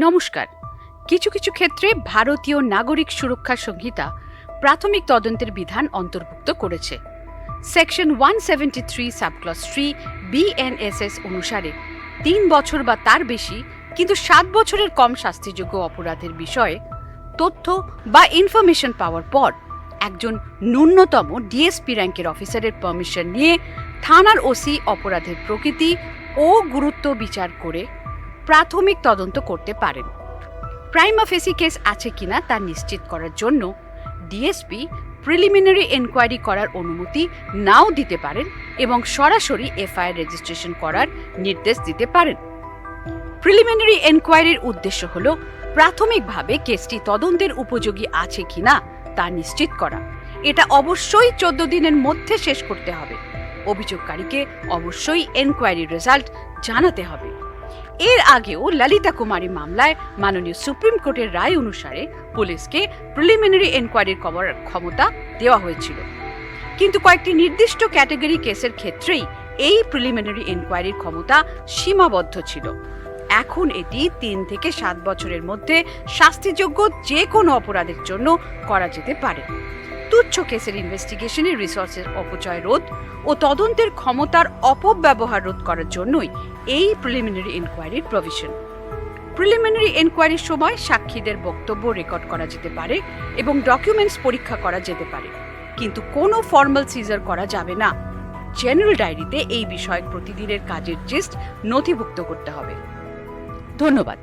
নমস্কার। কিছু কিছু ক্ষেত্রে ভারতীয় নাগরিক সুরক্ষা সংহিতা প্রাথমিক তদন্তের বিধান অন্তর্ভুক্ত করেছে। সেকশন 173 সাবক্লজ 3 BNSS অনুসারে 3 বছর বা তার বেশি কিন্তু 7 বছরের কম শাস্তিযোগ্য অপরাধের বিষয়ে তথ্য বা ইনফরমেশন পাওয়ার পর একজন ন্যূনতম ডিএসপি র্যাঙ্কের অফিসারের পারমিশন নিয়ে থানার ওসি অপরাধের প্রকৃতি ও গুরুত্ব বিচার করে প্রাথমিক তদন্ত করতে পারেন। প্রাইমা ফেসি কেস আছে কিনা তা নিশ্চিত করার জন্য ডিএসপি প্রিলিমিনারি এনকোয়ারি করার অনুমতি নাও দিতে পারেন এবং সরাসরি এফআইআর রেজিস্ট্রেশন করার নির্দেশ দিতে পারেন। প্রিলিমিনারি এনকোয়ারির উদ্দেশ্য হল প্রাথমিকভাবে কেসটি তদন্তের উপযোগী আছে কিনা তা নিশ্চিত করা। এটা অবশ্যই 14 দিনের মধ্যে শেষ করতে হবে। অভিযোগকারীকে অবশ্যই এনকোয়ারির রেজাল্ট জানাতে হবে। এর আগেও ললিতা কুমারী মামলায় মাননীয় সুপ্রিম কোর্টের রায় অনুসারে পুলিশকে প্রিলিমিনারি এনকোয়ারির করার ক্ষমতা দেওয়া হয়েছিল, কিন্তু কয়েকটি নির্দিষ্ট ক্যাটাগরি কেসের ক্ষেত্রেই এই প্রিলিমিনারি এনকোয়ারির ক্ষমতা সীমাবদ্ধ ছিল। এখন এটি 3 থেকে 7 বছরের মধ্যে শাস্তিযোগ্য যে কোনো অপরাধের জন্য করা যেতে পারে। তুচ্ছ কেসের ইনভেস্টিগেশনের রিসোর্সের অপচয় রোধ ও তদন্তের ক্ষমতার অপব্যবহার রোধ করার জন্যই এই প্রিলিমিনারি এনকোয়ারির প্রভিশন। প্রিলিমিনারি এনকোয়ারির সময় সাক্ষীদের বক্তব্য রেকর্ড করা যেতে পারে এবং ডকুমেন্টস পরীক্ষা করা যেতে পারে, কিন্তু কোনো ফর্মাল সিজার করা যাবে না। জেনারেল ডায়েরিতে এই বিষয়ক প্রতিদিনের কাজের জিস্ট নথিভুক্ত করতে হবে। ধন্যবাদ।